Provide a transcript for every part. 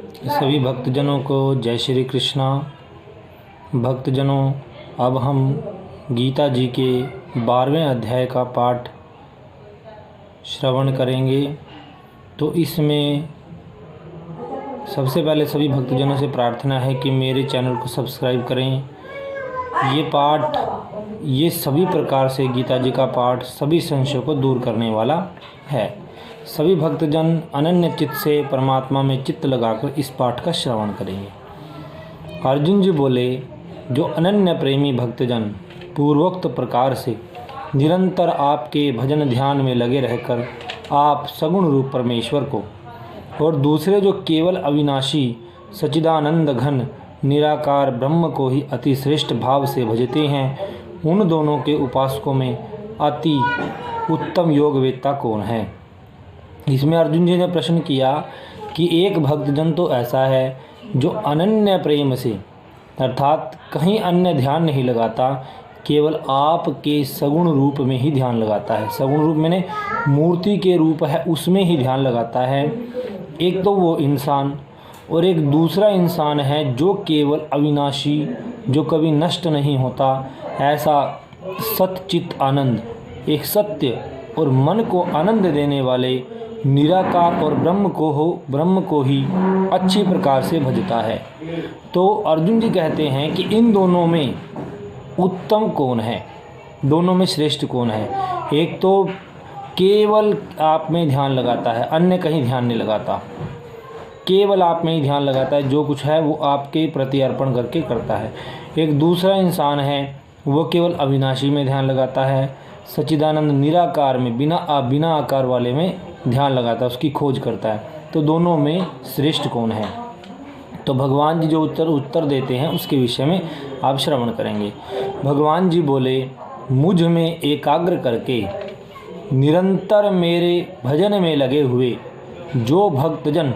सभी भक्तजनों को जय श्री कृष्णा। भक्तजनों, अब हम गीता जी के 12वें अध्याय का पाठ श्रवण करेंगे। तो इसमें सबसे पहले सभी भक्तजनों से प्रार्थना है कि मेरे चैनल को सब्सक्राइब करें। ये सभी प्रकार से गीता जी का पाठ सभी संशयों को दूर करने वाला है। सभी भक्तजन अनन्य चित्त से परमात्मा में चित्त लगाकर इस पाठ का श्रवण करेंगे। अर्जुन जी बोले, जो अनन्य प्रेमी भक्तजन पूर्वोक्त प्रकार से निरंतर आपके भजन ध्यान में लगे रहकर आप सगुण रूप परमेश्वर को और दूसरे जो केवल अविनाशी सच्चिदानंद घन निराकार ब्रह्म को ही अति श्रेष्ठ भाव से भजते हैं, उन दोनों के उपासकों में अति उत्तम योगवेत्ता कौन है। इसमें अर्जुन जी ने प्रश्न किया कि एक भक्तजन तो ऐसा है जो अनन्य प्रेम से अर्थात कहीं अन्य ध्यान नहीं लगाता, केवल आपके सगुण रूप में ही ध्यान लगाता है। सगुण रूप मैंने मूर्ति के रूप है उसमें ही ध्यान लगाता है। एक तो वो इंसान और एक दूसरा इंसान है जो केवल अविनाशी, जो कभी नष्ट नहीं होता, ऐसा सच्चित आनंद, एक सत्य और मन को आनंद देने वाले निराकार और ब्रह्म को ही अच्छी प्रकार से भजता है। तो अर्जुन जी कहते हैं कि इन दोनों में उत्तम कौन है, दोनों में श्रेष्ठ कौन है। एक तो केवल आप में ध्यान लगाता है, अन्य कहीं ध्यान नहीं लगाता, केवल आप में ही ध्यान लगाता है, जो कुछ है वो आपके प्रति अर्पण करके करता है। एक दूसरा इंसान है वो केवल अविनाशी में ध्यान लगाता है, सच्चिदानंद निराकार में बिना आकार वाले में ध्यान लगाता है, उसकी खोज करता है। तो दोनों में श्रेष्ठ कौन है। तो भगवान जी जो उत्तर देते हैं उसके विषय में आप श्रवण करेंगे। भगवान जी बोले, मुझ में एकाग्र करके निरंतर मेरे भजन में लगे हुए जो भक्तजन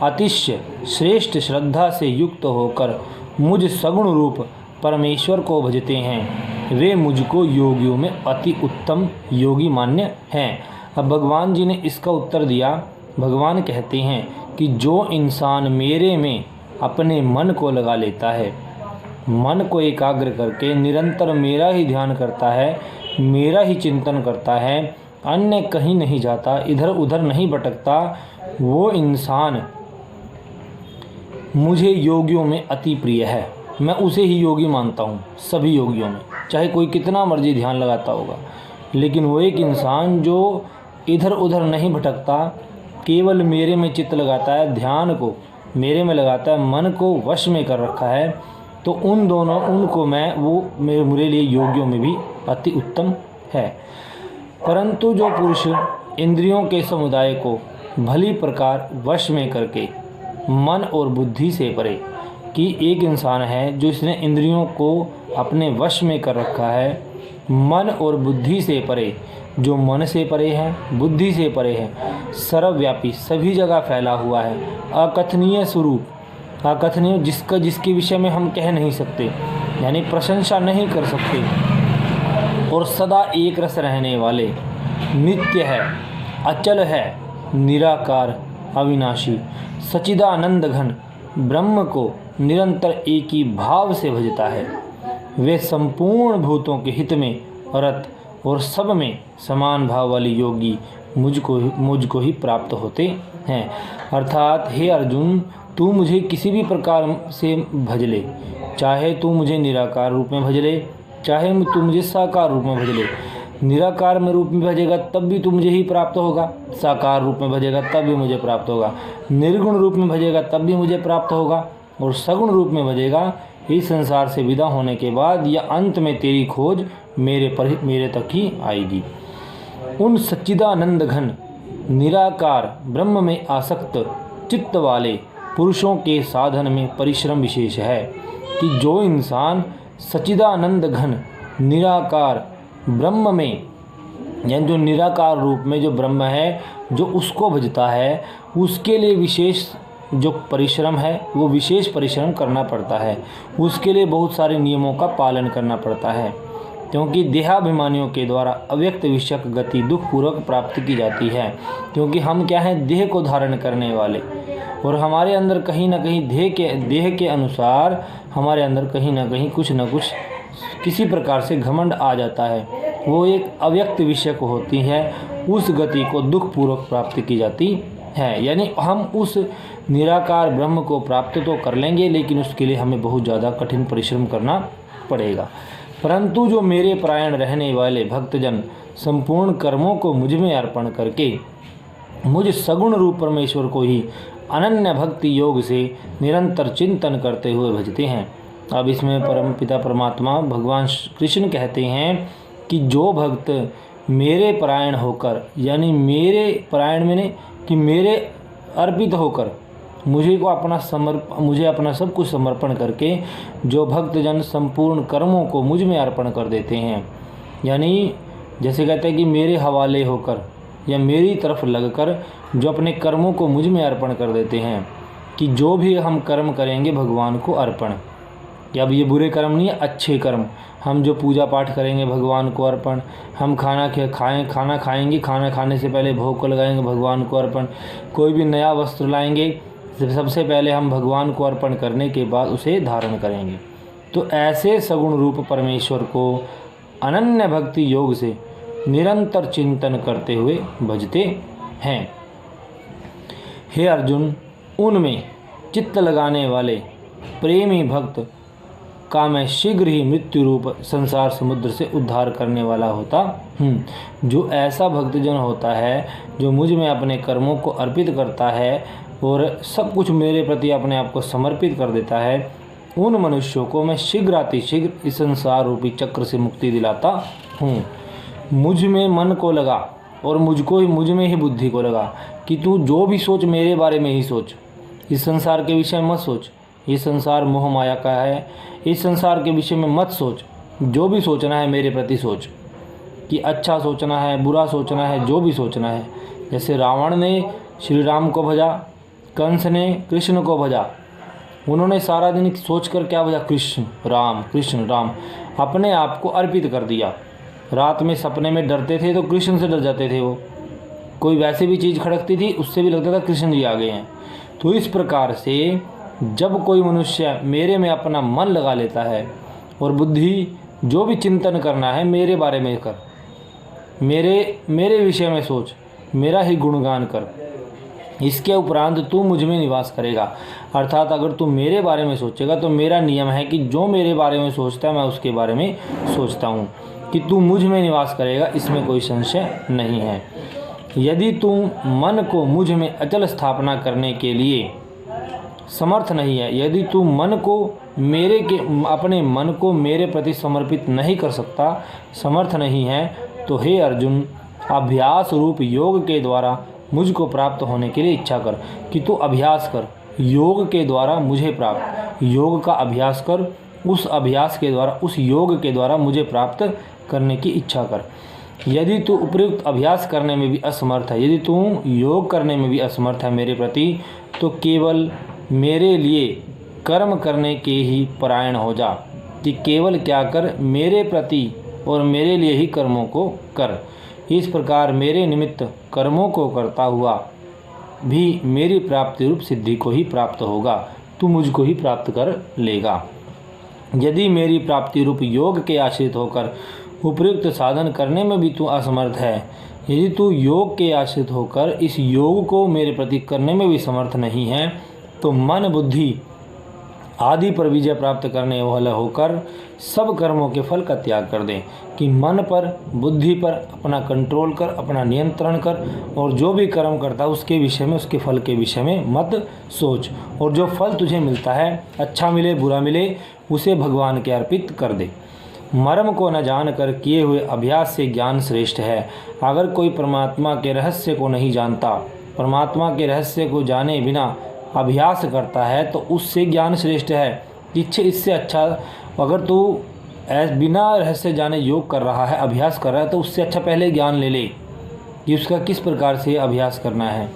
अतिशय श्रेष्ठ श्रद्धा से युक्त होकर मुझ सगुण रूप परमेश्वर को भजते हैं, वे मुझको योगियों में अति उत्तम योगी मान्य हैं। अब भगवान जी ने इसका उत्तर दिया। भगवान कहते हैं कि जो इंसान मेरे में अपने मन को लगा लेता है, मन को एकाग्र करके निरंतर मेरा ही ध्यान करता है, मेरा ही चिंतन करता है, अन्य कहीं नहीं जाता, इधर उधर नहीं भटकता, वो इंसान मुझे योगियों में अति प्रिय है। मैं उसे ही योगी मानता हूँ सभी योगियों में, चाहे कोई कितना मर्जी ध्यान लगाता होगा, लेकिन वो एक इंसान जो इधर उधर नहीं भटकता, केवल मेरे में चित्त लगाता है, ध्यान को मेरे में लगाता है, मन को वश में कर रखा है, तो उनको मेरे लिए योगियों में भी अति उत्तम है। परंतु जो पुरुष इंद्रियों के समुदाय को भली प्रकार वश में करके मन और बुद्धि से परे, कि एक इंसान है जो इसने इंद्रियों को अपने वश में कर रखा है, मन और बुद्धि से परे, जो मन से परे है, बुद्धि से परे है, सर्वव्यापी सभी जगह फैला हुआ है, अकथनीय स्वरूप, अकथनीय जिसके विषय में हम कह नहीं सकते, यानी प्रशंसा नहीं कर सकते, और सदा एक रस रहने वाले, नित्य है, अचल है, निराकार अविनाशी सच्चिदानंद घन ब्रह्म को निरंतर एक ही भाव से भजता है, वे संपूर्ण भूतों के हित में रत और सब में समान भाव वाले योगी मुझको ही प्राप्त होते हैं। अर्थात हे अर्जुन, तू मुझे किसी भी प्रकार से भज ले, चाहे तू मुझे निराकार रूप में भज ले, चाहे तू मुझे साकार रूप में भज ले। निराकार में रूप में भजेगा तब भी तू मुझे ही प्राप्त होगा, साकार रूप में भजेगा तब भी मुझे प्राप्त होगा, निर्गुण रूप में भजेगा तब भी मुझे प्राप्त होगा, और सगुण रूप में भजेगा इस संसार से विदा होने के बाद या अंत में तेरी खोज मेरे तक ही आएगी। उन सच्चिदानंद घन निराकार ब्रह्म में आसक्त चित्त वाले पुरुषों के साधन में परिश्रम विशेष है कि जो इंसान सच्चिदानंद घन निराकार ब्रह्म में, यानी जो निराकार रूप में जो ब्रह्म है, जो उसको भजता है, उसके लिए विशेष जो परिश्रम है वो विशेष परिश्रम करना पड़ता है। उसके लिए बहुत सारे नियमों का पालन करना पड़ता है, क्योंकि देहाभिमानियों के द्वारा अव्यक्त विषयक गति दुख पूर्वक प्राप्त की जाती है। क्योंकि हम क्या हैं, देह को धारण करने वाले, और हमारे अंदर कहीं ना कहीं देह के अनुसार हमारे अंदर कहीं ना कहीं कुछ ना कुछ किसी प्रकार से घमंड आ जाता है। वो एक अव्यक्त विषय को होती है, उस गति को दुख पूर्वक प्राप्त की जाती है। यानी हम उस निराकार ब्रह्म को प्राप्त तो कर लेंगे, लेकिन उसके लिए हमें बहुत ज़्यादा कठिन परिश्रम करना पड़ेगा। परंतु जो मेरे परायण रहने वाले भक्तजन संपूर्ण कर्मों को मुझ में अर्पण करके मुझ सगुण रूप परमेश्वर को ही अनन्य भक्ति योग से निरंतर चिंतन करते हुए भजते हैं। अब इसमें परम पिता परमात्मा भगवान कृष्ण कहते हैं कि जो भक्त मेरे परायण होकर, यानी मेरे परायण मैंने कि मेरे अर्पित होकर मुझे अपना सब कुछ समर्पण करके जो भक्तजन संपूर्ण कर्मों को मुझ में अर्पण कर देते हैं, यानी जैसे कहते हैं कि मेरे हवाले होकर या मेरी तरफ लगकर जो अपने कर्मों को मुझ में अर्पण कर देते हैं, कि जो भी हम कर्म करेंगे भगवान को अर्पण, या अब ये बुरे कर्म नहीं है, अच्छे कर्म, हम जो पूजा पाठ करेंगे भगवान को अर्पण, हम खाना खाएंगे, खाना खाने से पहले भोग को लगाएंगे भगवान को अर्पण, कोई भी नया वस्त्र लाएंगे सबसे पहले हम भगवान को अर्पण करने के बाद उसे धारण करेंगे। तो ऐसे सगुण रूप परमेश्वर को अनन्य भक्ति योग से निरंतर चिंतन करते हुए भजते हैं। हे अर्जुन, उनमें चित्त लगाने वाले प्रेमी भक्त का मैं शीघ्र ही मृत्यु रूप संसार समुद्र से उद्धार करने वाला होता हूँ। जो ऐसा भक्तजन होता है जो मुझ में अपने कर्मों को अर्पित करता है और सब कुछ मेरे प्रति अपने आप को समर्पित कर देता है, उन मनुष्यों को मैं शीघ्र अतिशीघ्र इस संसार रूपी चक्र से मुक्ति दिलाता हूँ। मुझ में मन को लगा और मुझ में ही बुद्धि को लगा कि तू जो भी सोच मेरे बारे में ही सोच, इस संसार के विषय मत सोच, ये संसार मोह माया का है, इस संसार के विषय में मत सोच, जो भी सोचना है मेरे प्रति सोच, कि अच्छा सोचना है, बुरा सोचना है, जो भी सोचना है। जैसे रावण ने श्री राम को भजा, कंस ने कृष्ण को भजा, उन्होंने सारा दिन सोचकर क्या भजा, कृष्ण राम, अपने आप को अर्पित कर दिया। रात में सपने में डरते थे तो कृष्ण से डर जाते थे, वो कोई वैसे भी चीज़ खड़कती थी उससे भी लगता था कृष्ण जी आ गए हैं। तो इस प्रकार से जब कोई मनुष्य मेरे में अपना मन लगा लेता है और बुद्धि जो भी चिंतन करना है मेरे बारे में कर, मेरे विषय में सोच, मेरा ही गुणगान कर, इसके उपरांत तू मुझ में निवास करेगा। अर्थात अगर तू मेरे बारे में सोचेगा तो मेरा नियम है कि जो मेरे बारे में सोचता है मैं उसके बारे में सोचता हूँ, कि तू मुझ में निवास करेगा, इसमें कोई संशय नहीं है। यदि तू मन को मुझ में अचल स्थापना करने के लिए समर्थ नहीं है, यदि तू अपने मन को मेरे प्रति समर्पित नहीं कर सकता, समर्थ नहीं है, तो हे अर्जुन, अभ्यास रूप योग के द्वारा मुझको प्राप्त होने के लिए इच्छा कर, कि तू अभ्यास कर, योग के द्वारा मुझे प्राप्त, योग का अभ्यास कर, उस अभ्यास के द्वारा, उस योग के द्वारा मुझे प्राप्त करने की इच्छा कर। यदि तू उपयुक्त अभ्यास करने में भी असमर्थ है, यदि तू योग करने में भी असमर्थ है मेरे प्रति, तो केवल मेरे लिए कर्म करने के ही परायण हो जा, कि केवल क्या कर, मेरे प्रति और मेरे लिए ही कर्मों को कर। इस प्रकार मेरे निमित्त कर्मों को करता हुआ भी मेरी प्राप्ति रूप सिद्धि को ही प्राप्त होगा, तू मुझको ही प्राप्त कर लेगा। यदि मेरी प्राप्ति रूप योग के आश्रित होकर उपयुक्त साधन करने में भी तू असमर्थ है, यदि तू योग के आश्रित होकर इस योग को मेरे प्रति करने में भी समर्थ नहीं है, तो मन बुद्धि आदि पर विजय प्राप्त करने वाला होकर सब कर्मों के फल का त्याग कर दे, कि मन पर बुद्धि पर अपना कंट्रोल कर, अपना नियंत्रण कर, और जो भी कर्म करता है उसके विषय में, उसके फल के विषय में मत सोच, और जो फल तुझे मिलता है, अच्छा मिले बुरा मिले, उसे भगवान के अर्पित कर दे। मर्म को न जानकर किए हुए अभ्यास से ज्ञान श्रेष्ठ है। अगर कोई परमात्मा के रहस्य को नहीं जानता, परमात्मा के रहस्य को जाने बिना अभ्यास करता है, तो उससे ज्ञान श्रेष्ठ है। इससे अच्छा अगर तू बिना रहस्य जाने योग कर रहा है, अभ्यास कर रहा है, तो उससे अच्छा पहले ज्ञान ले ले कि उसका किस प्रकार से अभ्यास करना है।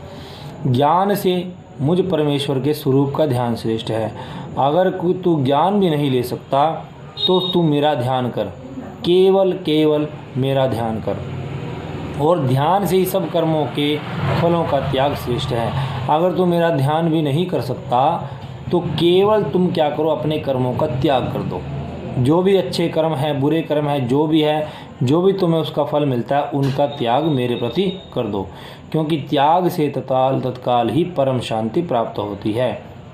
ज्ञान से मुझ परमेश्वर के स्वरूप का ध्यान श्रेष्ठ है। अगर तू ज्ञान भी नहीं ले सकता तो तू मेरा ध्यान कर, केवल मेरा ध्यान कर। और ध्यान से ही सब कर्मों के फलों का त्याग श्रेष्ठ है। अगर तुम मेरा ध्यान भी नहीं कर सकता तो केवल तुम क्या करो, अपने कर्मों का त्याग कर दो। जो भी अच्छे कर्म हैं, बुरे कर्म हैं, जो भी है, जो भी तुम्हें उसका फल मिलता है, उनका त्याग मेरे प्रति कर दो, क्योंकि त्याग से तत्काल ही परम शांति प्राप्त होती है।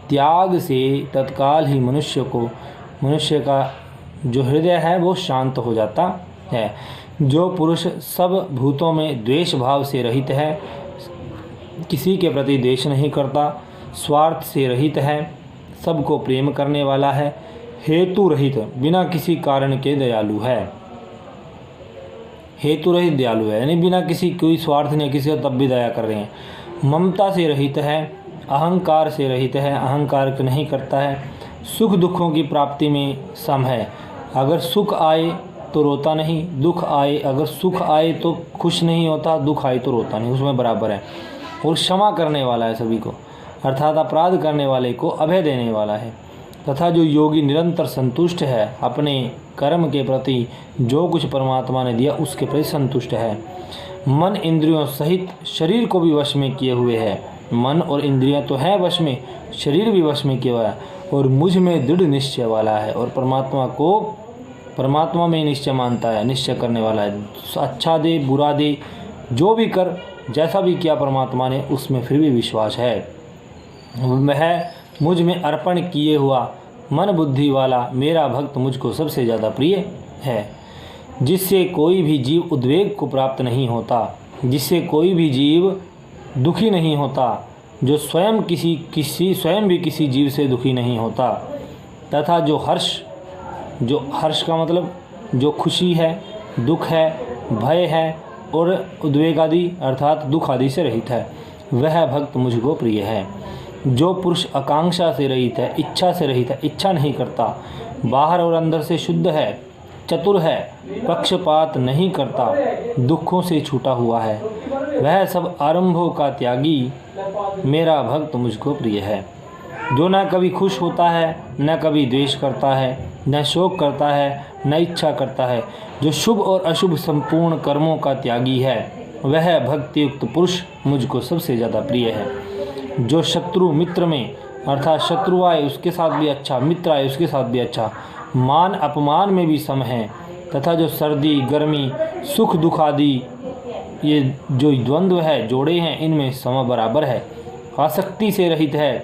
त्याग से तत्काल ही मनुष्य का जो हृदय है वो शांत हो जाता है। जो पुरुष सब भूतों में द्वेष भाव से रहित है, किसी के प्रति द्वेष नहीं करता, स्वार्थ से रहित है, सबको प्रेम करने वाला है, हेतु रहित बिना किसी कारण के दयालु है। हेतु रहित दयालु है यानी बिना किसी कोई स्वार्थ नहीं, किसी का तब भी दया कर रहे हैं। ममता से रहित है, अहंकार से रहित है, अहंकार नहीं करता है, सुख दुखों की प्राप्ति में सम है। अगर सुख आए तो रोता नहीं, दुख आए, अगर सुख आए तो खुश नहीं होता, दुख आए तो रोता नहीं, उसमें बराबर है। और क्षमा करने वाला है सभी को, अर्थात अपराध करने वाले को अभय देने वाला है। तथा जो योगी निरंतर संतुष्ट है, अपने कर्म के प्रति जो कुछ परमात्मा ने दिया उसके प्रति संतुष्ट है। मन इंद्रियों सहित शरीर को भी वश में किए हुए है। मन और इंद्रियां तो है वश में, शरीर भी वश में किया हुआ है, और मुझ में दृढ़ निश्चय वाला है, और परमात्मा में निश्चय मानता है, निश्चय करने वाला है। अच्छा दे बुरा दे, जो भी कर, जैसा भी किया परमात्मा ने, उसमें फिर भी विश्वास है। वह मुझ में अर्पण किए हुआ मन बुद्धि वाला मेरा भक्त मुझको सबसे ज़्यादा प्रिय है। जिससे कोई भी जीव उद्वेग को प्राप्त नहीं होता, जिससे कोई भी जीव दुखी नहीं होता, जो स्वयं भी किसी जीव से दुखी नहीं होता, तथा जो हर्ष का मतलब जो खुशी है, दुख है, भय है और उद्वेग आदि अर्थात दुख आदि से रहित है, वह भक्त मुझको प्रिय है। जो पुरुष आकांक्षा से रहित है, इच्छा से रहित है, इच्छा नहीं करता, बाहर और अंदर से शुद्ध है, चतुर है, पक्षपात नहीं करता, दुखों से छूटा हुआ है, वह सब आरंभों का त्यागी मेरा भक्त मुझको प्रिय है। जो न कभी खुश होता है, न कभी द्वेष करता है, न शोक करता है, न इच्छा करता है, जो शुभ और अशुभ संपूर्ण कर्मों का त्यागी है, वह भक्तियुक्त पुरुष मुझको सबसे ज़्यादा प्रिय है। जो शत्रु मित्र में अर्थात शत्रु आए उसके साथ भी अच्छा, मित्र आए उसके साथ भी अच्छा, मान अपमान में भी सम है, तथा जो सर्दी गर्मी सुख दुख आदि ये जो द्वंद्व है, जोड़े हैं, इनमें सम बराबर है। आसक्ति से रहित है,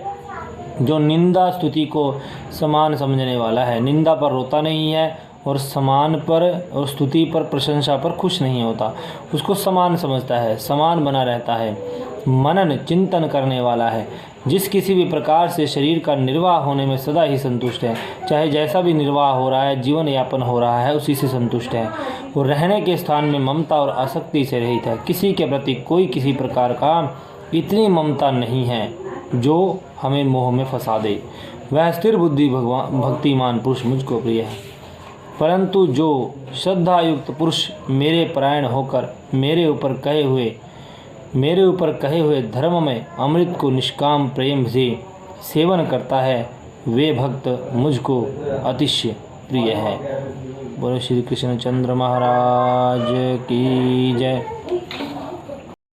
जो निंदा स्तुति को समान समझने वाला है, निंदा पर रोता नहीं है और समान पर और स्तुति पर प्रशंसा पर खुश नहीं होता, उसको समान समझता है, समान बना रहता है। मनन चिंतन करने वाला है, जिस किसी भी प्रकार से शरीर का निर्वाह होने में सदा ही संतुष्ट है, चाहे जैसा भी निर्वाह हो रहा है, जीवन यापन हो रहा है, उसी से संतुष्ट है। और रहने के स्थान में ममता और आसक्ति से रहित है, किसी के प्रति कोई किसी प्रकार का इतनी ममता नहीं है जो हमें मोह में फंसा दे, वह स्थिर बुद्धि भक्तिमान पुरुष मुझको प्रिय है। परंतु जो श्रद्धायुक्त पुरुष मेरे परायण होकर मेरे ऊपर कहे हुए धर्म में अमृत को निष्काम प्रेम से सेवन करता है, वे भक्त मुझको अतिशय प्रिय है। बोलो श्री कृष्णचंद्र महाराज की जय।